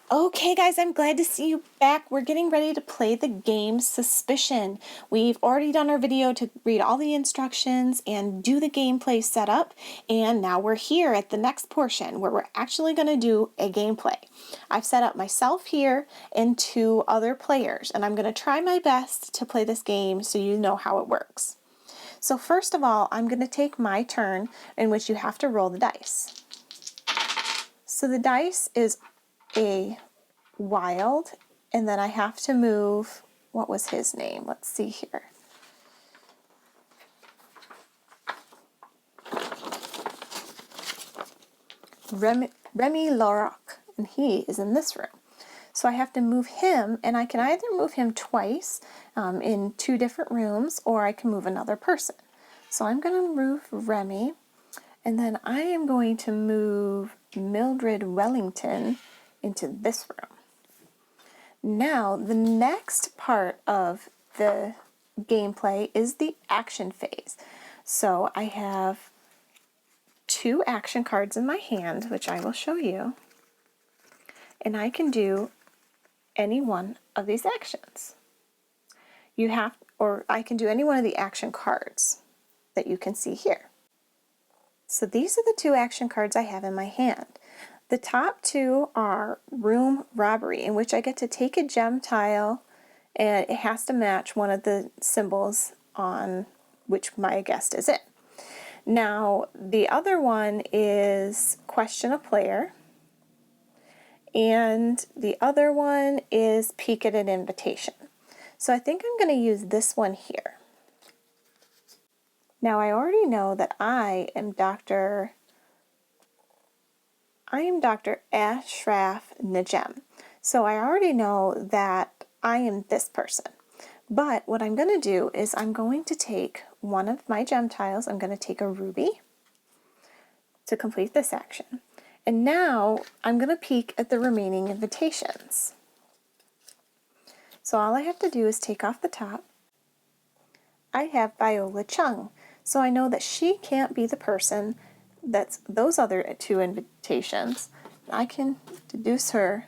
Okay guys, I'm glad to see you back. We're getting ready to play the game Suspicion. We've already done our video to read all the instructions and do the gameplay setup, and now we're here at the next portion where we're actually going to do a gameplay. I've set up myself here and 2 other players, and I'm going to try my best to play this game so you know how it works. So first of all, I'm going to take my turn in which you have to roll the dice. So the dice is a wild, and then I have to move, what was his name? Let's see here. Remy Laroc, and he is in this room. So I have to move him, and I can either move him twice in 2 different rooms, or I can move another person. So I'm going to move Remy, and then I am going to move Mildred Wellington into this room. Now, the next part of the gameplay is the action phase. So I have 2 action cards in my hand, which I will show you, and I can do any one of these actions. I can do any one of the action cards that you can see here. So these are the 2 action cards I have in my hand. The top 2 are room robbery, in which I get to take a gem tile and it has to match one of the symbols on which my guest is in. Now, the other one is question a player, and the other one is peek at an invitation. So I think I'm going to use this one here. Now, I already know that I am Dr. Ashraf Najem. So I already know that I am this person. But what I'm going to do is I'm going to take one of my gem tiles. I'm going to take a ruby to complete this action. And now I'm going to peek at the remaining invitations. So all I have to do is take off the top. I have Viola Chung. So I know that she can't be the person that's those other 2 invitations. I can deduce her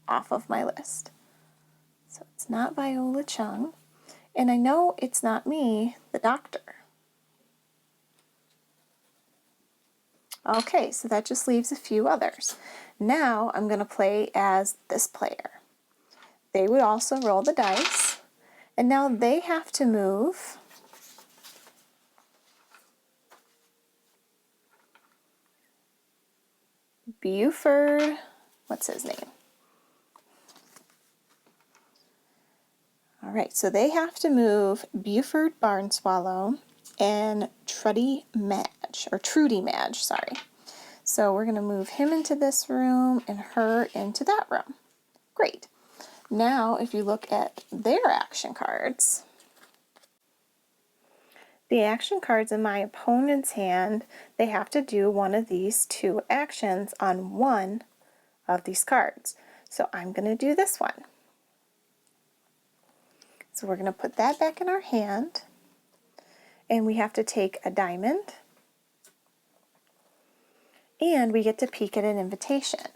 off of my list. So it's not Viola Chung, and I know it's not me, the doctor. Okay, so that just leaves a few others. Now I'm going to play as this player. They would also roll the dice, and now they have to move Buford, what's his name? All right, so they have to move Buford Barnswallow and Trudy Madge, sorry. So we're going to move him into this room and her into that room. Great. Now, if you look at their action cards, the action cards in my opponent's hand, they have to do one of these 2 actions on one of these cards. So I'm going to do this one. So we're going to put that back in our hand, and we have to take a diamond, and we get to peek at an invitation.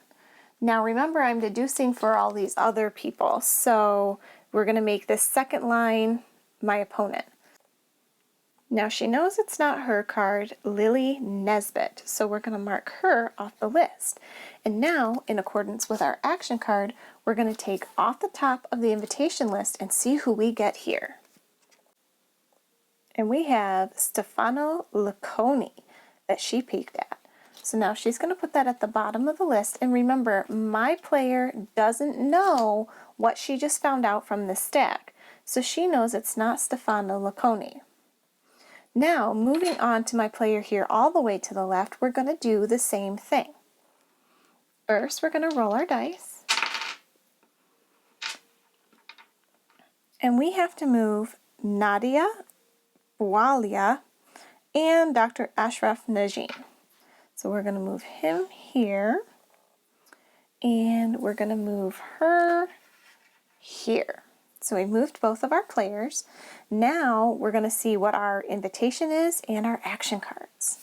Now remember, I'm deducing for all these other people, so we're going to make this second line my opponent. Now she knows it's not her card, Lily Nesbitt, so we're going to mark her off the list. And now, in accordance with our action card, we're going to take off the top of the invitation list and see who we get here. And we have Stefano Lacconi that she peeked at. So now she's going to put that at the bottom of the list. And remember, my player doesn't know what she just found out from this stack. So she knows it's not Stefano Lacconi. Now, moving on to my player here all the way to the left, we're going to do the same thing. First, we're going to roll our dice. And we have to move Nadia Boualia and Dr. Ashraf Najem. So we're going to move him here, and we're going to move her here. So we moved both of our players. Now we're going to see what our invitation is and our action cards.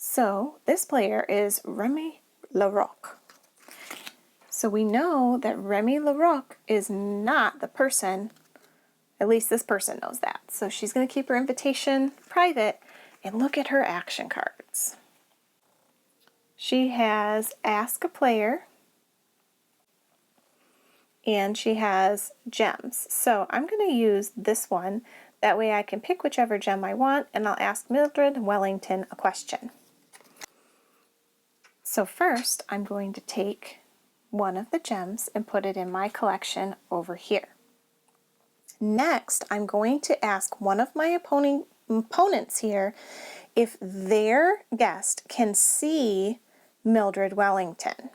So this player is Remy LaRocque. So we know that Remy LaRocque is not the person, at least this person knows that. So she's going to keep her invitation private and look at her action cards. She has Ask a Player and she has gems. So I'm going to use this one. That way I can pick whichever gem I want and I'll ask Mildred Wellington a question. So first I'm going to take one of the gems and put it in my collection over here. Next, I'm going to ask one of my opponents here if their guest can see Mildred Wellington.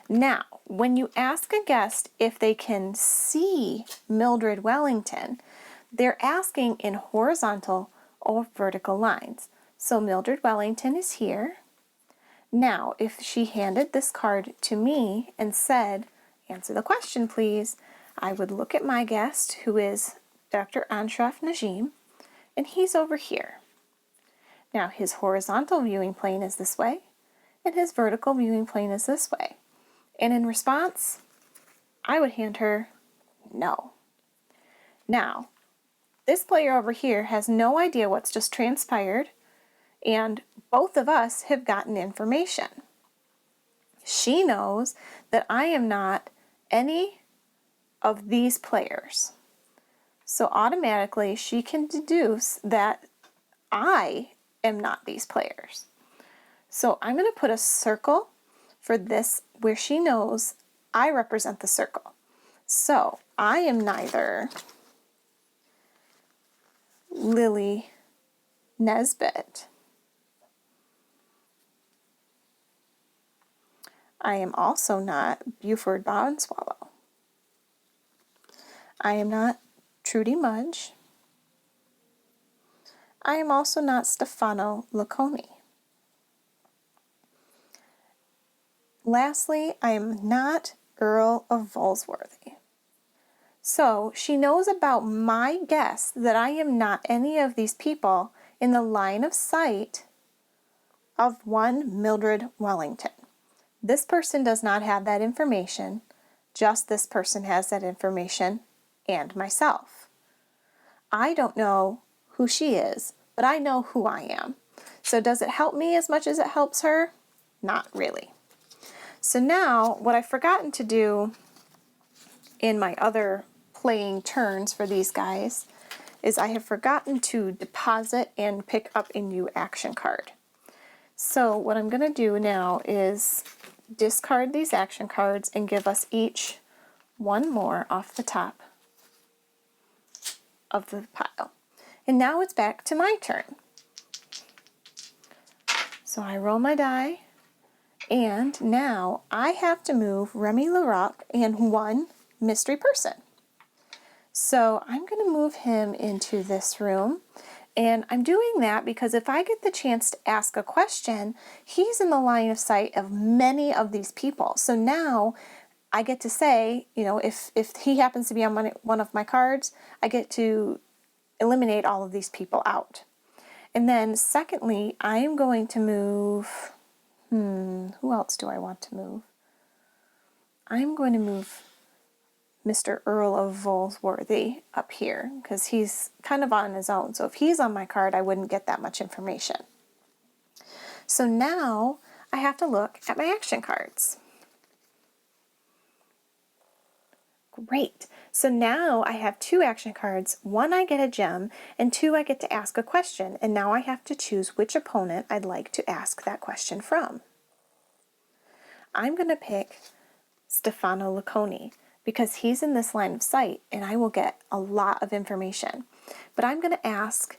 Now, when you ask a guest if they can see Mildred Wellington, they're asking in horizontal or vertical lines. So Mildred Wellington is here. Now, if she handed this card to me and said, answer the question, please, I would look at my guest, who is Dr. Ashraf Najim, and he's over here. Now, his horizontal viewing plane is this way, and his vertical viewing plane is this way. And in response, I would hand her no. Now, this player over here has no idea what's just transpired, and both of us have gotten information. She knows that I am not any of these players. So automatically she can deduce that I am not these players. So I'm going to put a circle for this where she knows I represent the circle. So I am neither Lily Nesbitt. I am also not Buford Bonswallow. I am not Trudy Mudge. I am also not Stefano Lacconi. Lastly, I am not Earl of Volsworthy. So she knows about my guess that I am not any of these people in the line of sight of one Mildred Wellington. This person does not have that information, just this person has that information, and myself. I don't know who she is, but I know who I am. So does it help me as much as it helps her? Not really. So now, what I've forgotten to do in my other playing turns for these guys is I have forgotten to deposit and pick up a new action card. So what I'm going to do now is discard these action cards and give us each one more off the top of the pile. And now it's back to my turn. So I roll my die, and now I have to move Remy LaRocque and one mystery person. So I'm going to move him into this room, and I'm doing that because if I get the chance to ask a question, he's in the line of sight of many of these people. So now I get to say, you know, if he happens to be on one of my cards, I get to eliminate all of these people out. And then secondly, I am going to move, who else do I want to move? I'm going to move Mr. Earl of Volsworthy up here because he's kind of on his own. So if he's on my card, I wouldn't get that much information. So now I have to look at my action cards. Great. So now I have two action cards. One, I get a gem, and two, I get to ask a question. And now I have to choose which opponent I'd like to ask that question from. I'm going to pick Stefano Lacconi because he's in this line of sight and I will get a lot of information. But I'm going to ask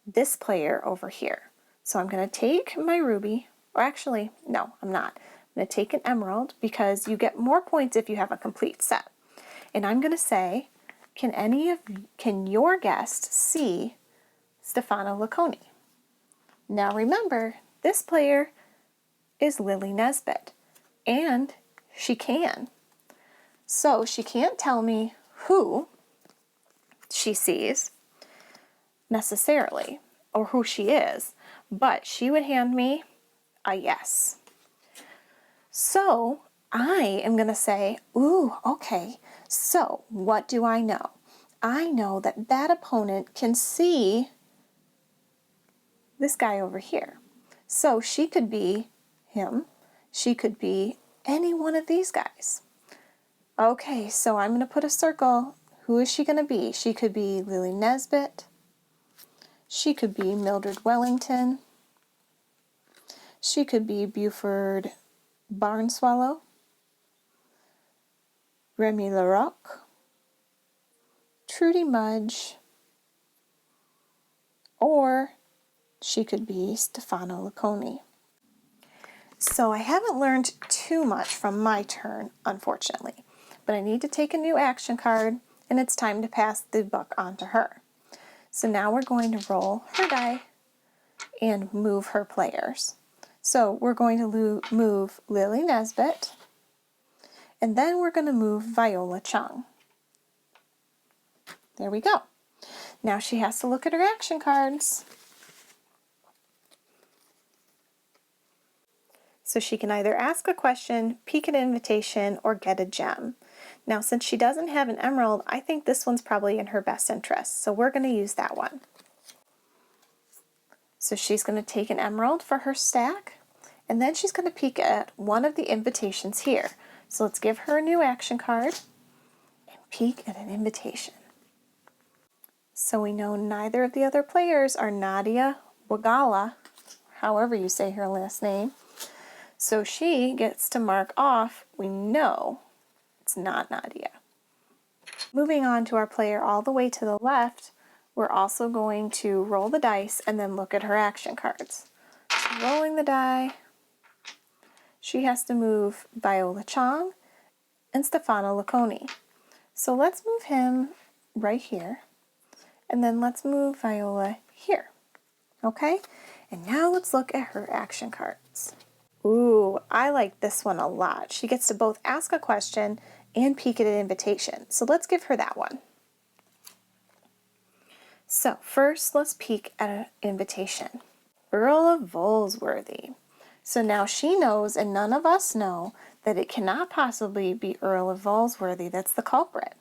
this player over here. So I'm going to take my ruby, or actually, no, I'm not. I'm going to take an emerald because you get more points if you have a complete set. And I'm going to say, can your guest see Stefano Lacconi? Now remember, this player is Lily Nesbitt, and she can. So she can't tell me who she sees necessarily, or who she is, but she would hand me a yes. So I am going to say, ooh, okay, so what do I know? I know that that opponent can see this guy over here. So she could be him. She could be any one of these guys. Okay, so I'm going to put a circle. Who is she going to be? She could be Lily Nesbitt. She could be Mildred Wellington. She could be Buford Barnswallow. Remy LaRocque. Trudy Mudge. Or she could be Stefano Lacconi. So I haven't learned too much from my turn, unfortunately, but I need to take a new action card, and it's time to pass the buck on to her. So now we're going to roll her die and move her players. So we're going to move Lily Nesbitt, and then we're going to move Viola Chung. There we go. Now she has to look at her action cards. So she can either ask a question, peek at an invitation, or get a gem. Now since she doesn't have an emerald, I think this one's probably in her best interest, so we're going to use that one. So she's going to take an emerald for her stack, and then she's going to peek at one of the invitations here. So let's give her a new action card and peek at an invitation. So we know neither of the other players are Nadia Wagala, however you say her last name. So she gets to mark off, we know it's not Nadia. Moving on to our player all the way to the left, we're also going to roll the dice and then look at her action cards. So rolling the die, she has to move Viola Chung and Stefano Lacconi. So let's move him right here, and then let's move Viola here. Okay? And now let's look at her action cards. Ooh, I like this one a lot. She gets to both ask a question and peek at an invitation. So let's give her that one. So first, let's peek at an invitation. Earl of Volsworthy. So now she knows, and none of us know, that it cannot possibly be Earl of Volsworthy that's the culprit.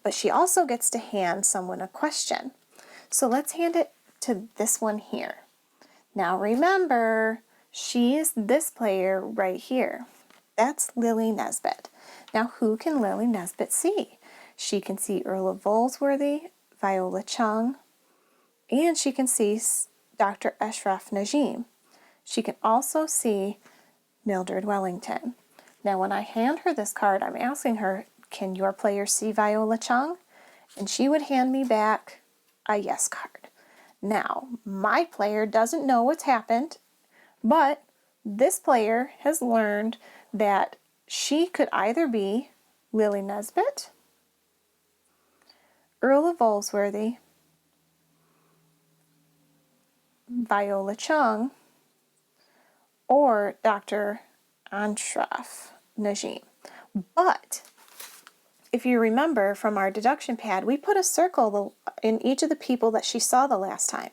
But she also gets to hand someone a question. So let's hand it to this one here. Now remember, she is this player right here. That's Lily Nesbitt. Now who can Lily Nesbitt see? She can see Earl of Volsworthy, Viola Chung, and she can see Dr. Ashraf Najim. She can also see Mildred Wellington. Now when I hand her this card, I'm asking her, can your player see Viola Chung? And she would hand me back a yes card. Now, my player doesn't know what's happened, but this player has learned that she could either be Lily Nesbitt, Earl of Volsworthy, Viola Chung, or Dr. Ashraf Najim. But if you remember from our deduction pad, we put a circle in each of the people that she saw the last time.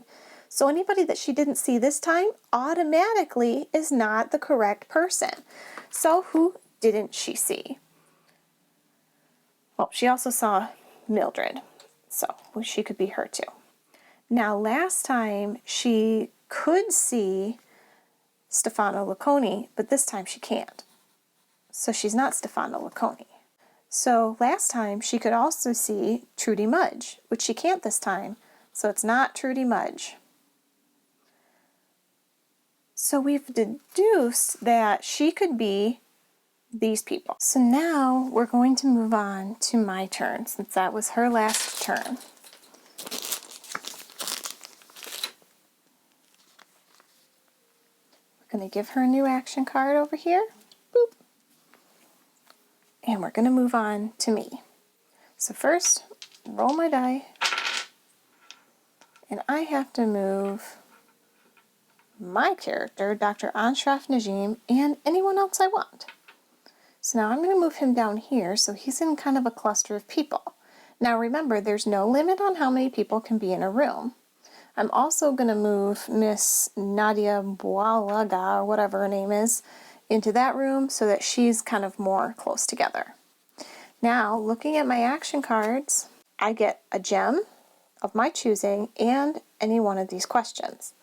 So anybody that she didn't see this time automatically is not the correct person. So who didn't she see? Well, she also saw Mildred, so she could be her too. Now, last time she could see Stefano Lacconi, but this time she can't. So she's not Stefano Lacconi. So last time she could also see Trudy Mudge, which she can't this time, so it's not Trudy Mudge. So we've deduced that she could be these people. So now we're going to move on to my turn, since that was her last turn. We're going to give her a new action card over here. Boop. And we're going to move on to me. So first, roll my die. And I have to move my character, Dr. Ashraf Najim, and anyone else I want. So now I'm going to move him down here so he's in kind of a cluster of people. Now remember, there's no limit on how many people can be in a room. I'm also going to move Miss Nadia Boalaga, or whatever her name is, into that room so that she's kind of more close together. Now, looking at my action cards, I get a gem of my choosing and any one of these questions.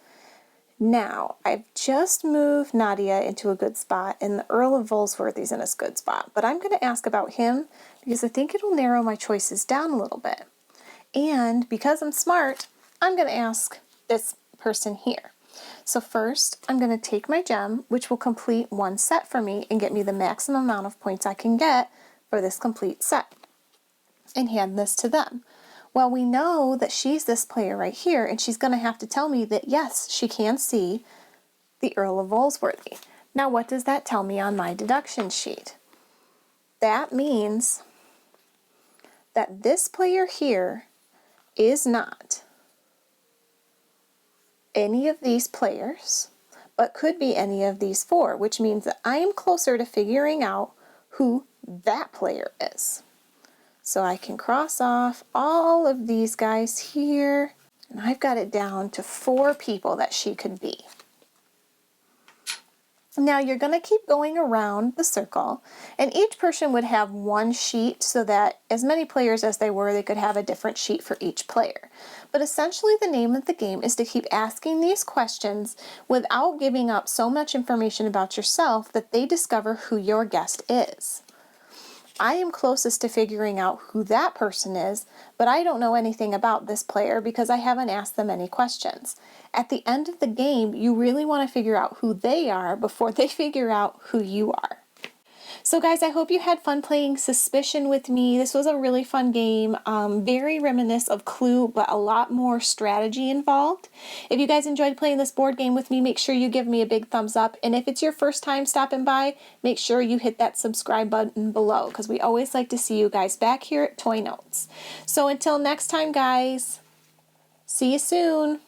Now, I've just moved Nadia into a good spot, and the Earl of Volsworthy's in a good spot, but I'm going to ask about him because I think it'll narrow my choices down a little bit. And because I'm smart, I'm going to ask this person here. So first, I'm going to take my gem, which will complete one set for me and get me the maximum amount of points I can get for this complete set, and hand this to them. Well, we know that she's this player right here, and she's going to have to tell me that, yes, she can see the Earl of Volsworthy. Now, what does that tell me on my deduction sheet? That means that this player here is not any of these players, but could be any of these four, which means that I am closer to figuring out who that player is. So I can cross off all of these guys here, and I've got it down to 4 people that she could be. Now you're going to keep going around the circle, and each person would have one sheet so that as many players as they were, they could have a different sheet for each player. But essentially the name of the game is to keep asking these questions without giving up so much information about yourself that they discover who your guest is. I am closest to figuring out who that person is, but I don't know anything about this player because I haven't asked them any questions. At the end of the game, you really want to figure out who they are before they figure out who you are. So guys, I hope you had fun playing Suspicion with me. This was a really fun game, very reminiscent of Clue, but a lot more strategy involved. If you guys enjoyed playing this board game with me, make sure you give me a big thumbs up. And if it's your first time stopping by, make sure you hit that subscribe button below, because we always like to see you guys back here at Toy Notes. So until next time, guys, see you soon.